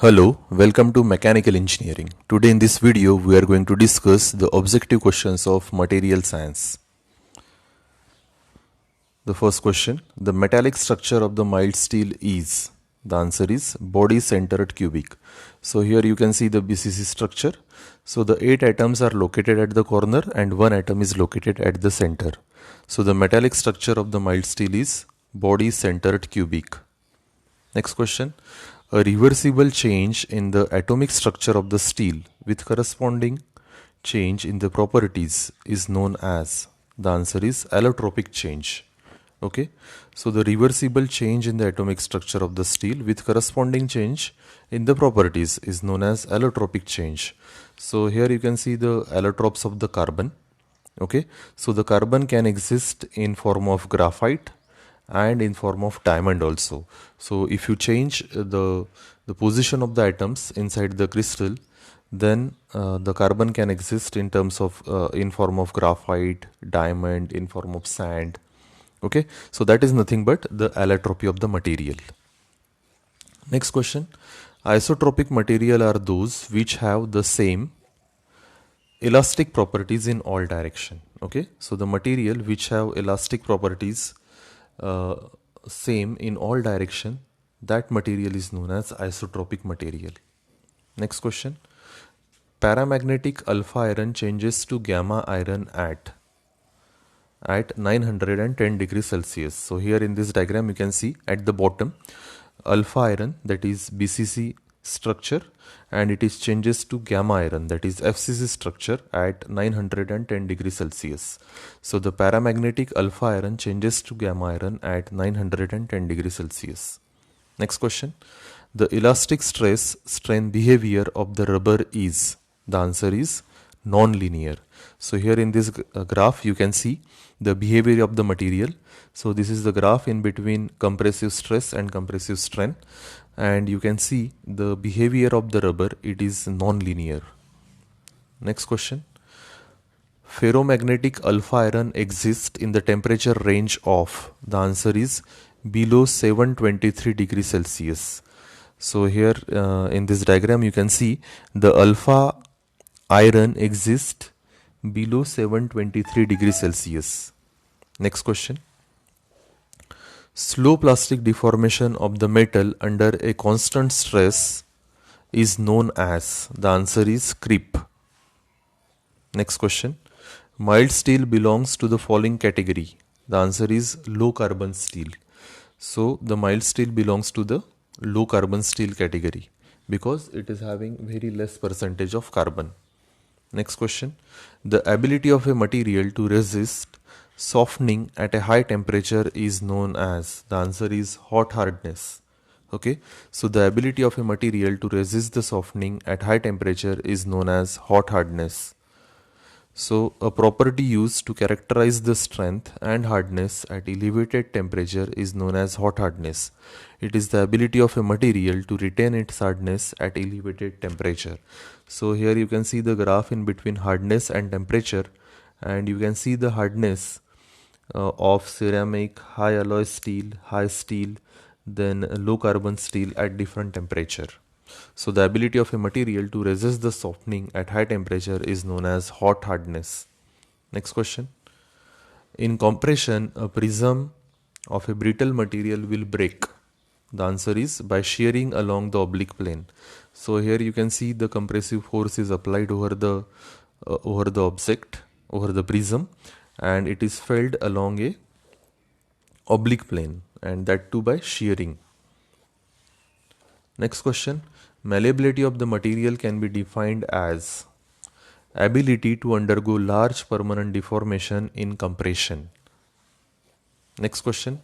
Hello, welcome to Mechanical Engineering. Today in this video we are going to discuss the objective questions of material science. The first question, the metallic structure of the mild steel is? The answer is body centered cubic. So here you can see the BCC structure. So the 8 atoms are located at the corner and 1 atom is located at the center. So the metallic structure of the mild steel is body centered cubic. Next question. A reversible change in the atomic structure of the steel with corresponding change in the properties is known as? The answer is allotropic change. Okay, so the reversible change in the atomic structure of the steel with corresponding change in the properties is known as allotropic change. So here you can see the allotropes of the carbon. Okay, so the carbon can exist in form of graphite and in form of diamond also. So if you change the position of the atoms inside the crystal, then the carbon can exist in terms of in form of graphite, diamond, in form of sand. Okay, so that is nothing but the allotropy of the material. Next question. Isotropic material are those which have the same elastic properties in all direction. Okay, so the material which have elastic properties same in all direction, that material is known as isotropic material. Next question. Paramagnetic alpha iron changes to gamma iron at 910 degrees Celsius. So here in this diagram you can see at the bottom alpha iron, that is BCC structure, and it is changes to gamma iron, that is FCC structure at 910 degrees Celsius. So the paramagnetic alpha iron changes to gamma iron at 910 degrees Celsius. Next question. The elastic stress strain behavior of the rubber is? The answer is non-linear. So here in this graph you can see the behavior of the material. So this is the graph in between compressive stress and compressive strain, and you can see the behavior of the rubber, it is non-linear. Next question. Ferromagnetic alpha iron exists in the temperature range of? The answer is below 723 degrees Celsius. So here in this diagram you can see the alpha iron exists below 723 degrees Celsius. Next question. Slow plastic deformation of the metal under a constant stress is known as? The answer is creep. Next question. Mild steel belongs to the following category. The answer is low carbon steel. So the mild steel belongs to the low carbon steel category because it is having very less percentage of carbon. Next question. The ability of a material to resist softening at a high temperature is known as? The answer is hot hardness. Okay, so the ability of a material to resist the softening at high temperature is known as hot hardness. So a property used to characterize the strength and hardness at elevated temperature is known as hot hardness. It is the ability of a material to retain its hardness at elevated temperature. So here you can see the graph in between hardness and temperature, and you can see the hardness of ceramic, high alloy steel, high steel, then low carbon steel at different temperature. So the ability of a material to resist the softening at high temperature is known as hot hardness. Next question. In compression, a prism of a brittle material will break. The answer is by shearing along the oblique plane. So here you can see the compressive force is applied over the object, over the prism, and it is felt along a oblique plane, and that too by shearing. Next question. Malleability of the material can be defined as ability to undergo large permanent deformation in compression. Next question.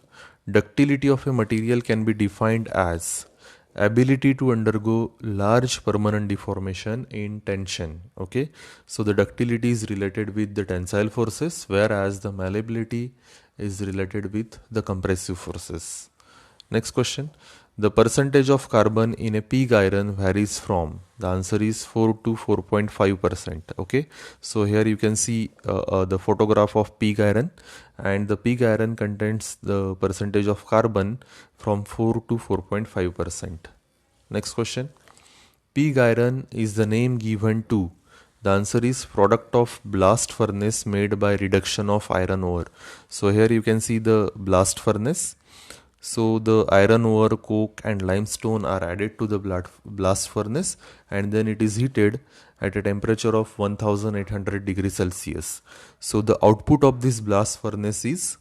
Ductility of a material can be defined as ability to undergo large permanent deformation in tension. Okay, so the ductility is related with the tensile forces, whereas the malleability is related with the compressive forces. Next question. The percentage of carbon in a pig iron varies from? The answer is 4 to 4.5%. Okay, so here you can see the photograph of pig iron, and the pig iron contains the percentage of carbon from 4 to 4.5%. Next question. Pig iron is the name given to. The answer is product of blast furnace made by reduction of iron ore. So here you can see the blast furnace. So the iron ore, coke and limestone are added to the blast furnace, and then it is heated at a temperature of 1800 degrees Celsius. So the output of this blast furnace is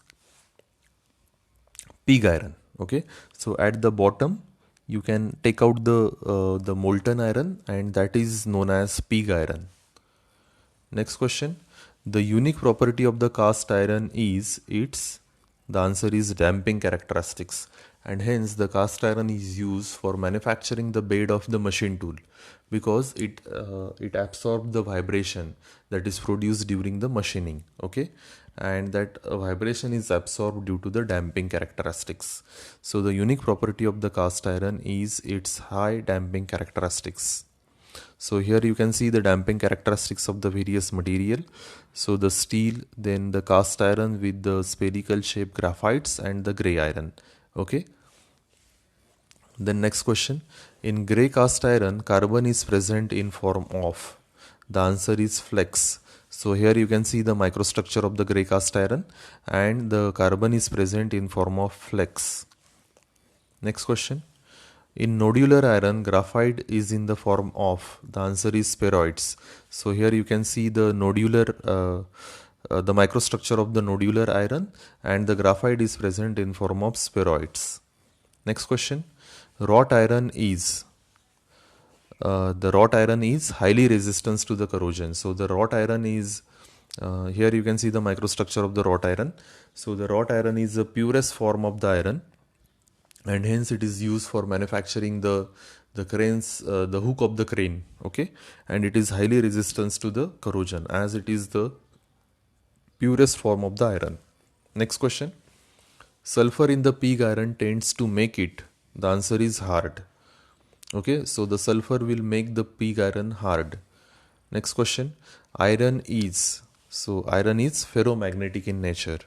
pig iron. Okay, so at the bottom you can take out the molten iron, and that is known as pig iron. Next question. The unique property of the cast iron is its, the answer is damping characteristics, and hence the cast iron is used for manufacturing the bed of the machine tool, because it absorbs the vibration that is produced during the machining. Okay, and that vibration is absorbed due to the damping characteristics. So the unique property of the cast iron is its high damping characteristics. So here you can see the damping characteristics of the various material. So the steel, then the cast iron with the spherical shape graphites, and the gray iron. Okay. Then next question. In gray cast iron, carbon is present in form of. The answer is flex. So here you can see the microstructure of the gray cast iron, and the carbon is present in form of flex. Next question. In nodular iron, graphite is in the form of. The answer is spheroids. So here you can see the nodular, the microstructure of the nodular iron, and the graphite is present in form of spheroids. Next question. Wrought iron is. The wrought iron is highly resistant to the corrosion. So the wrought iron is, here you can see the microstructure of the wrought iron. So the wrought iron is the purest form of the iron, and hence it is used for manufacturing the cranes, the hook of the crane. Okay, and it is highly resistant to the corrosion as it is the purest form of the iron. Next question. Sulfur in the pig iron tends to make it. The answer is hard. Okay, so the sulfur will make the pig iron hard. Next question. Iron is. So iron is ferromagnetic in nature.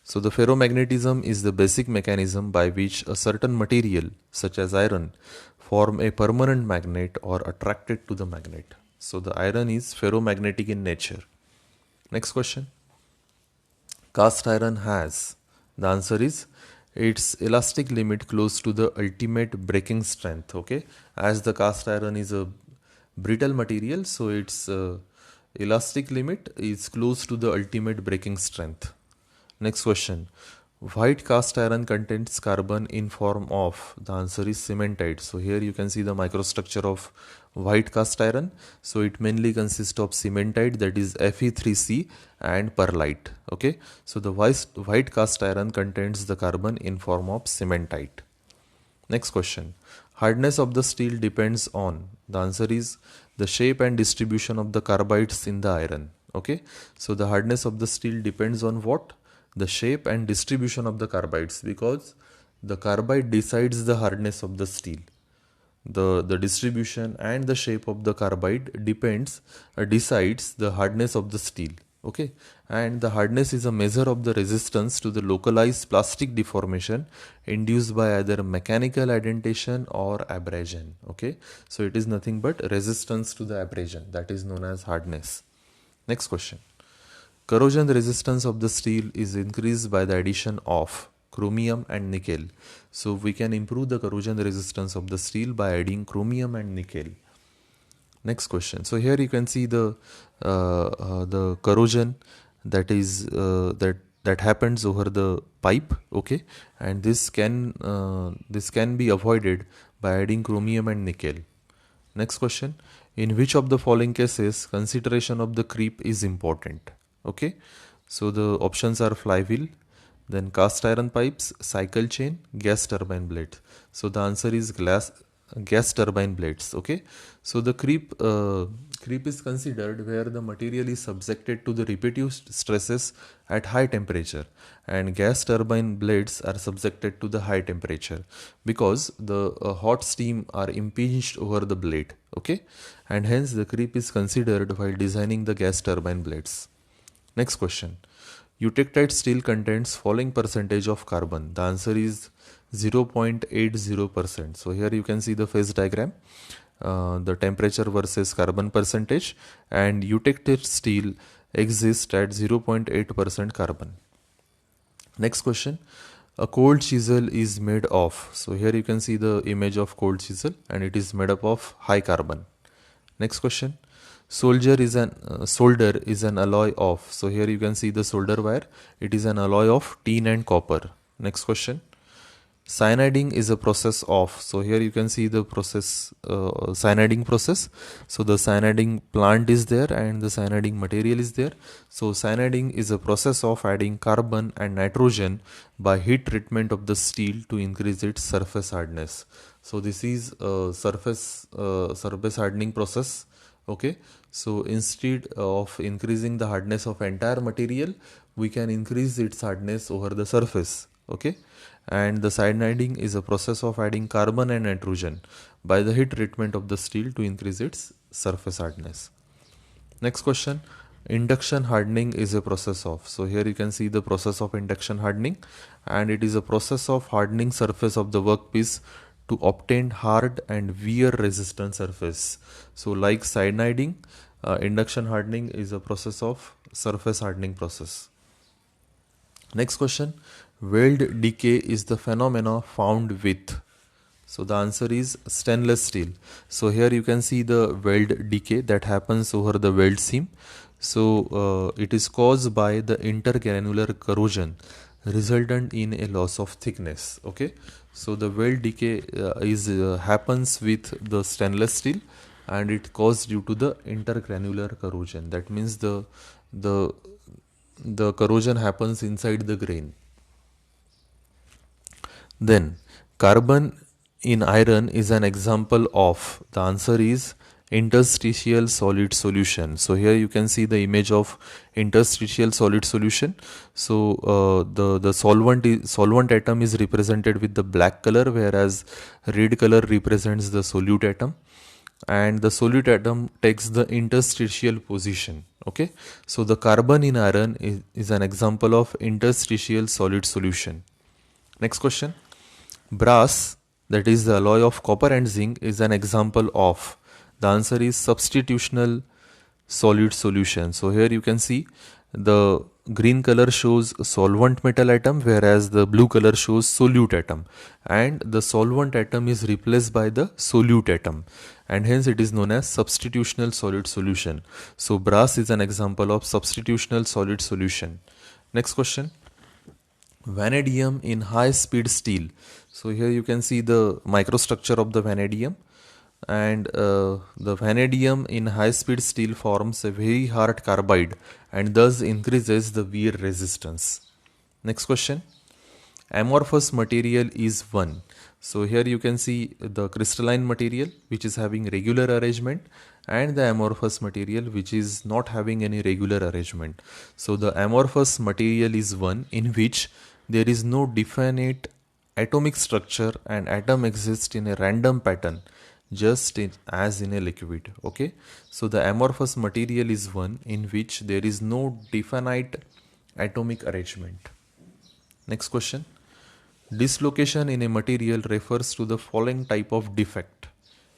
So the ferromagnetism is the basic mechanism by which a certain material, such as iron, form a permanent magnet or attracted to the magnet. So the iron is ferromagnetic in nature. Next question. Cast iron has. The answer is its elastic limit close to the ultimate breaking strength. Okay, as the cast iron is a brittle material, so its elastic limit is close to the ultimate breaking strength. Next question. White cast iron contains carbon in form of. The answer is cementite. So here you can see the microstructure of white cast iron. So it mainly consists of cementite, that is Fe3C, and perlite. Okay, so the white cast iron contains the carbon in form of cementite. Next question. Hardness of the steel depends on. The answer is the shape and distribution of the carbides in the iron. Okay, so the hardness of the steel depends on what? The shape and distribution of the carbides, because the carbide decides the hardness of the steel. The distribution and the shape of the carbide decides the hardness of the steel. Okay, and the hardness is a measure of the resistance to the localized plastic deformation induced by either mechanical indentation or abrasion. Okay, so it is nothing but resistance to the abrasion, that is known as hardness. Next question. Corrosion resistance of the steel is increased by the addition of chromium and nickel. So we can improve the corrosion resistance of the steel by adding chromium and nickel. Next question. So here you can see the corrosion that is that happens over the pipe. Okay, and this can be avoided by adding chromium and nickel. Next question. In which of the following cases consideration of the creep is important? Okay, so the options are flywheel, then cast iron pipes, cycle chain, gas turbine blades. So the answer is gas turbine blades. Okay, so the creep is considered where the material is subjected to the repetitive stresses at high temperature, and gas turbine blades are subjected to the high temperature because the hot steam are impinged over the blade. Okay, and hence the creep is considered while designing the gas turbine blades. Next question. Eutectite steel contains following percentage of carbon. The answer is 0.80%. So here you can see the phase diagram, the temperature versus carbon percentage, and eutectic steel exists at 0.8% carbon. Next question. A cold chisel is made of. So here you can see the image of cold chisel, and it is made up of high carbon. Next question. Solder is an alloy of. So here you can see the solder wire. It is an alloy of tin and copper. Next question. Cyaniding is a process of. So here you can see the process, cyaniding process. So the cyaniding plant is there and the cyaniding material is there. So cyaniding is a process of adding carbon and nitrogen by heat treatment of the steel to increase its surface hardness. So this is a surface hardening process. Okay, so instead of increasing the hardness of entire material, we can increase its hardness over the surface. Okay, and the cyaniding is a process of adding carbon and nitrogen by the heat treatment of the steel to increase its surface hardness. Next question. Induction hardening is a process of. So here you can see the process of induction hardening, and it is a process of hardening surface of the workpiece to obtain hard and wear resistant surface. So like cyaniding, induction hardening is a process of surface hardening process. Next question. Weld decay is the phenomena found with. So the answer is stainless steel. So here you can see the weld decay that happens over the weld seam. So it is caused by the intergranular corrosion resultant in a loss of thickness. Okay, so the weld decay happens with the stainless steel, and it caused due to the intergranular corrosion. That means the corrosion happens inside the grain. Then carbon in iron is an example of. The answer is interstitial solid solution. So here you can see the image of interstitial solid solution. So the solvent atom is represented with the black color, whereas red color represents the solute atom, and the solute atom takes the interstitial position. Okay, so the carbon in iron is an example of interstitial solid solution. Next question. Brass, that is the alloy of copper and zinc, is an example of. The answer is substitutional solid solution. So here you can see the green color shows solvent metal atom, whereas the blue color shows solute atom, and the solvent atom is replaced by the solute atom, and hence it is known as substitutional solid solution. So brass is an example of substitutional solid solution. Next question. Vanadium in high speed steel. So here you can see the microstructure of the vanadium, and the vanadium in high speed steel forms a very hard carbide and thus increases the wear resistance. Next question. Amorphous material is one. So here you can see the crystalline material which is having regular arrangement, and the amorphous material which is not having any regular arrangement. So the amorphous material is one in which there is no definite atomic structure and atom exists in a random pattern, just as in a liquid. Okay, so the amorphous material is one in which there is no definite atomic arrangement. Next question. Dislocation in a material refers to the following type of defect.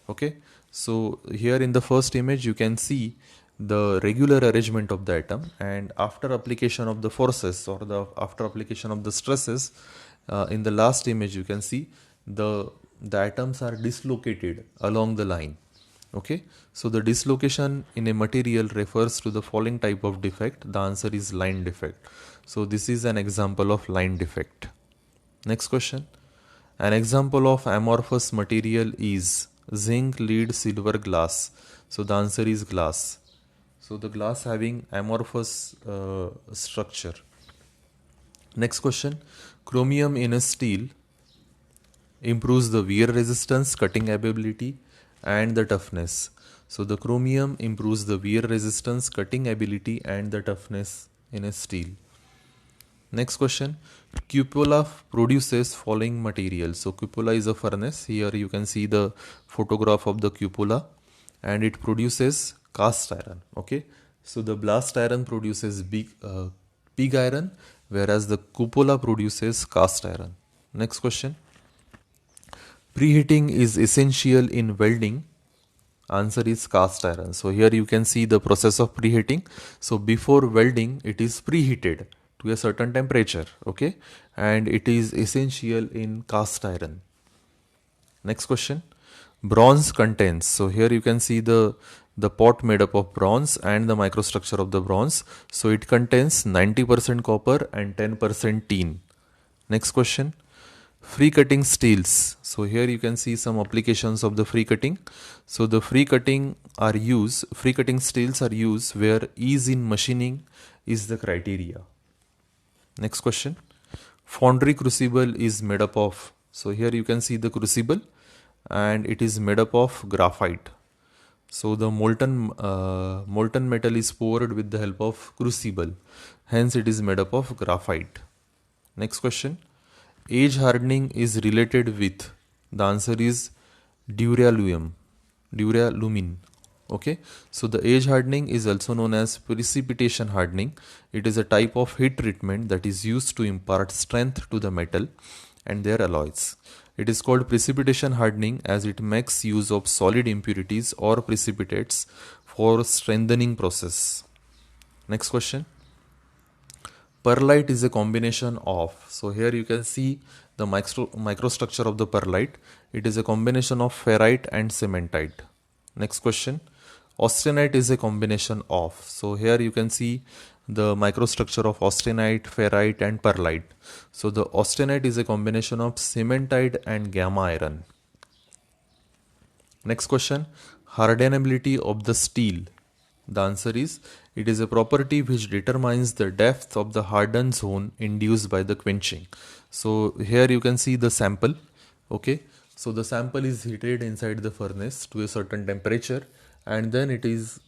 Okay, so here in the first image you can see the regular arrangement of the atom, and after application of the forces or after application of the stresses, in the last image you can see the atoms are dislocated along the line. Okay, so the dislocation in a material refers to the following type of defect. The answer is line defect. So this is an example of line defect. Next question. An example of amorphous material is zinc, lead, silver, glass. So the answer is glass. So the glass having amorphous structure. Next question. Chromium in a steel improves the wear resistance, cutting ability, and the toughness. So the chromium improves the wear resistance, cutting ability, and the toughness in a steel. Next question. Cupola produces following material. So cupola is a furnace. Here you can see the photograph of the cupola, and it produces cast iron. Okay, so the blast iron produces pig iron, whereas the cupola produces cast iron. Next question. Preheating is essential in welding Answer is cast iron. So here you can see the process of preheating. So before welding, it is preheated to a certain temperature, okay, and it is essential in cast iron. Next question. Bronze contains. So here you can see the pot made up of bronze and the microstructure of the bronze. So it contains 90% copper and 10% tin. Next question. Free cutting steels. So here you can see some applications of the free cutting. So the free cutting steels are used where ease in machining is the criteria. Next question. Foundry crucible is made up of. So here you can see the crucible and it is made up of graphite. So the molten metal is poured with the help of crucible. Hence it is made up of graphite. Next question. Age hardening is related with. The answer is duralumin. Okay, so the age hardening is also known as precipitation hardening. It is a type of heat treatment that is used to impart strength to the metal and their alloys. It is called precipitation hardening as it makes use of solid impurities or precipitates for strengthening process. Next question. Perlite is a combination of. So here you can see the microstructure of the perlite. It is a combination of ferrite and cementite. Next question. Austenite is a combination of. So here you can see the microstructure of austenite, ferrite and perlite. So the austenite is a combination of cementite and gamma iron. Next question. Hardenability of the steel. The answer is it is a property which determines the depth of the hardened zone induced by the quenching. So here you can see the sample. Okay, so the sample is heated inside the furnace to a certain temperature and then it is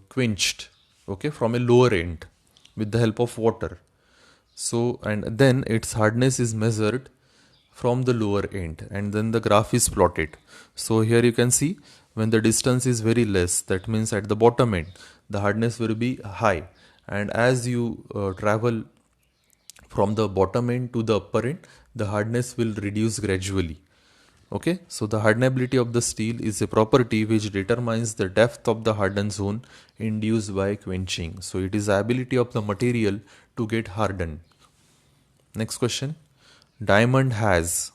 quenched, okay, from a lower end with the help of water. So and then its hardness is measured from the lower end and then the graph is plotted. So here you can see when the distance is very less, that means at the bottom end the hardness will be high, and as you travel from the bottom end to the upper end, the hardness will reduce gradually. Okay, so the hardenability of the steel is a property which determines the depth of the hardened zone induced by quenching. So it is the ability of the material to get hardened. Next question. Diamond has.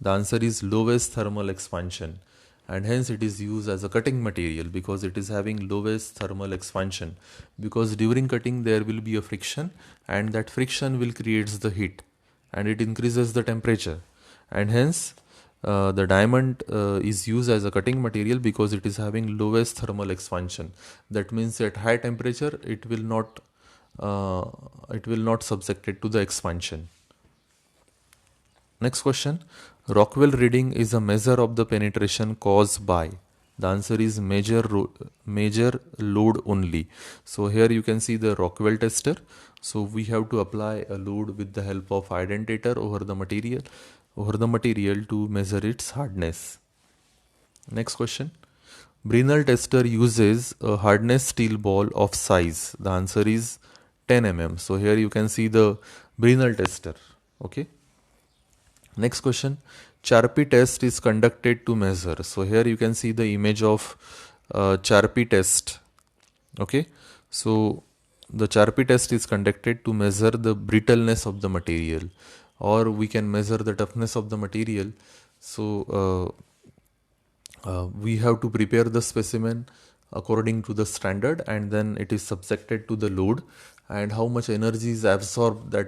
The answer is lowest thermal expansion and hence it is used as a cutting material because it is having lowest thermal expansion, because during cutting there will be a friction and that friction will creates the heat and it increases the temperature, and hence the diamond is used as a cutting material because it is having lowest thermal expansion. That means at high temperature it will not subjected to the expansion. Next question. Rockwell reading is a measure of the penetration caused by. The answer is major load only. So here you can see the Rockwell tester. So we have to apply a load with the help of identator over the material to measure its hardness. Next question. Brinell tester uses a hardness steel ball of size. The answer is 10 mm. So here you can see the Brinell tester. Okay. Next question. Charpy test is conducted to measure. So here you can see the image of Charpy test. Okay. So the Charpy test is conducted to measure the brittleness of the material, or we can measure the toughness of the material. So we have to prepare the specimen according to the standard and then it is subjected to the load, and how much energy is absorbed by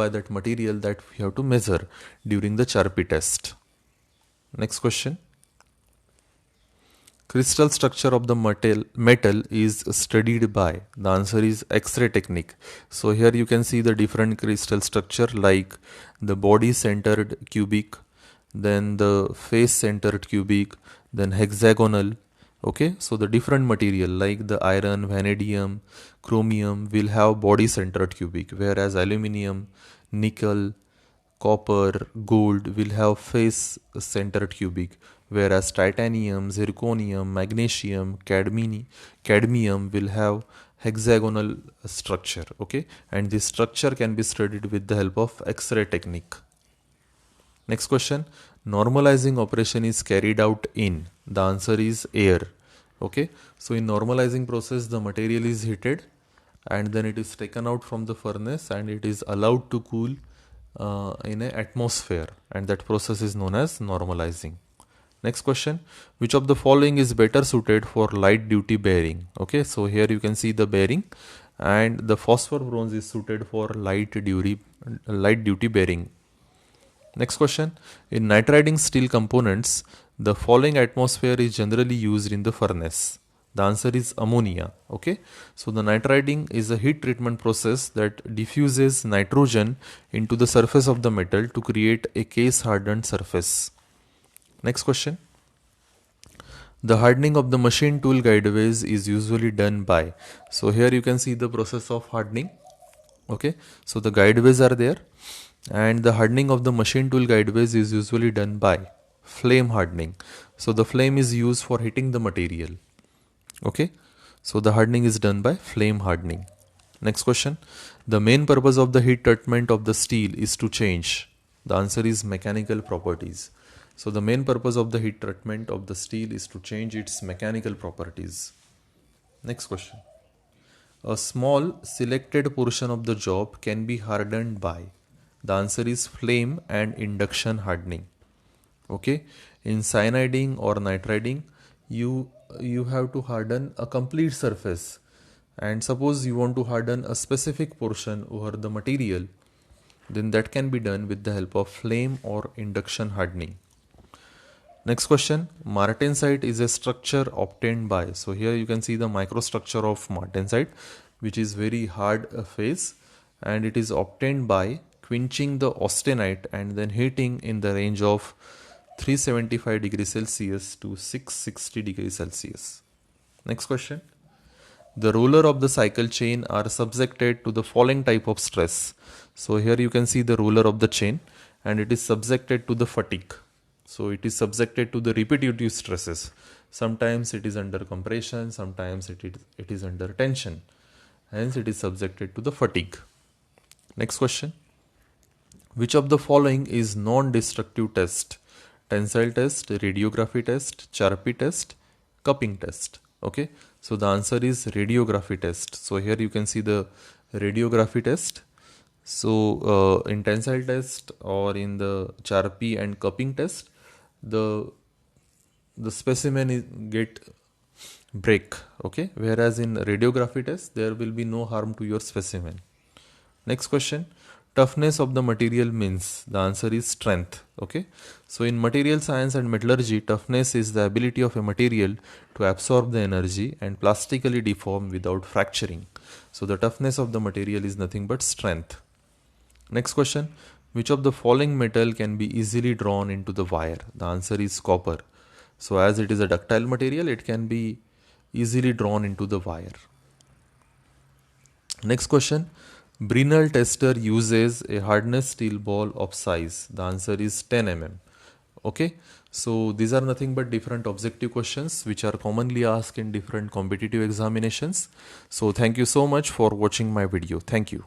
that material, that we have to measure during the Charpy test. Next question. Crystal structure of the metal is studied by. The answer is X-ray technique. So here you can see the different crystal structure like the body centered cubic, then the face centered cubic, then hexagonal. Okay, so the different material like the iron, vanadium, chromium will have body centered cubic, whereas aluminium, nickel, copper, gold will have face centered cubic, whereas titanium, zirconium, magnesium, cadmium will have hexagonal structure. Okay, and this structure can be studied with the help of X-ray technique. Next question. normalizing operation is carried out in? The answer is air. Okay, so in normalizing process the material is heated and then it is taken out from the furnace and it is allowed to cool in an atmosphere, and that process is known as normalizing. Next question, which of the following is better suited for light duty bearing? Okay, so here you can see the bearing, and the phosphor bronze is suited for light duty bearing. Next question, in nitriding steel components, the following atmosphere is generally used in the furnace. The answer is ammonia. Okay, so the nitriding is a heat treatment process that diffuses nitrogen into the surface of the metal to create a case hardened surface. Next question, the hardening of the machine tool guideways is usually done by? So here you can see the process of hardening. Okay, so the guideways are there, and the hardening of the machine tool guideways is usually done by flame hardening. So the flame is used for heating the material. Okay, so the hardening is done by flame hardening. Next question, the main purpose of the heat treatment of the steel is to change? The answer is mechanical properties. So the main purpose of the heat treatment of the steel is to change its mechanical properties. Next question, a small selected portion of the job can be hardened by? The answer is flame and induction hardening. Okay, in cyaniding or nitriding, you have to harden a complete surface, and suppose you want to harden a specific portion over the material, then that can be done with the help of flame or induction hardening. Next question, martensite is a structure obtained by? So here you can see the microstructure of martensite, which is very hard phase, and it is obtained by quenching the austenite and then heating in the range of 375 degrees Celsius to 660 degrees Celsius. Next question, the roller of the cycle chain are subjected to the following type of stress. So here you can see the roller of the chain, and it is subjected to the fatigue. So it is subjected to the repetitive stresses. Sometimes it is under compression, sometimes it is under tension. Hence it is subjected to the fatigue. Next question, which of the following is non-destructive test? Tensile test, radiography test, Charpy test, cupping test. Okay, so the answer is radiography test. So here you can see the radiography test. So in tensile test or in the Charpy and cupping test, the specimen get break. Okay, whereas in radiography test there will be no harm to your specimen. Next question, toughness of the material means? The answer is strength. Okay, so in material science and metallurgy, toughness is the ability of a material to absorb the energy and plastically deform without fracturing. So the toughness of the material is nothing but strength. Next question, which of the following metal can be easily drawn into the wire? The answer is copper. So as it is a ductile material, it can be easily drawn into the wire. Next question, Brinell tester uses a hardness steel ball of size. The answer is 10 mm. Okay, so these are nothing but different objective questions which are commonly asked in different competitive examinations. So thank you so much for watching my video. Thank you.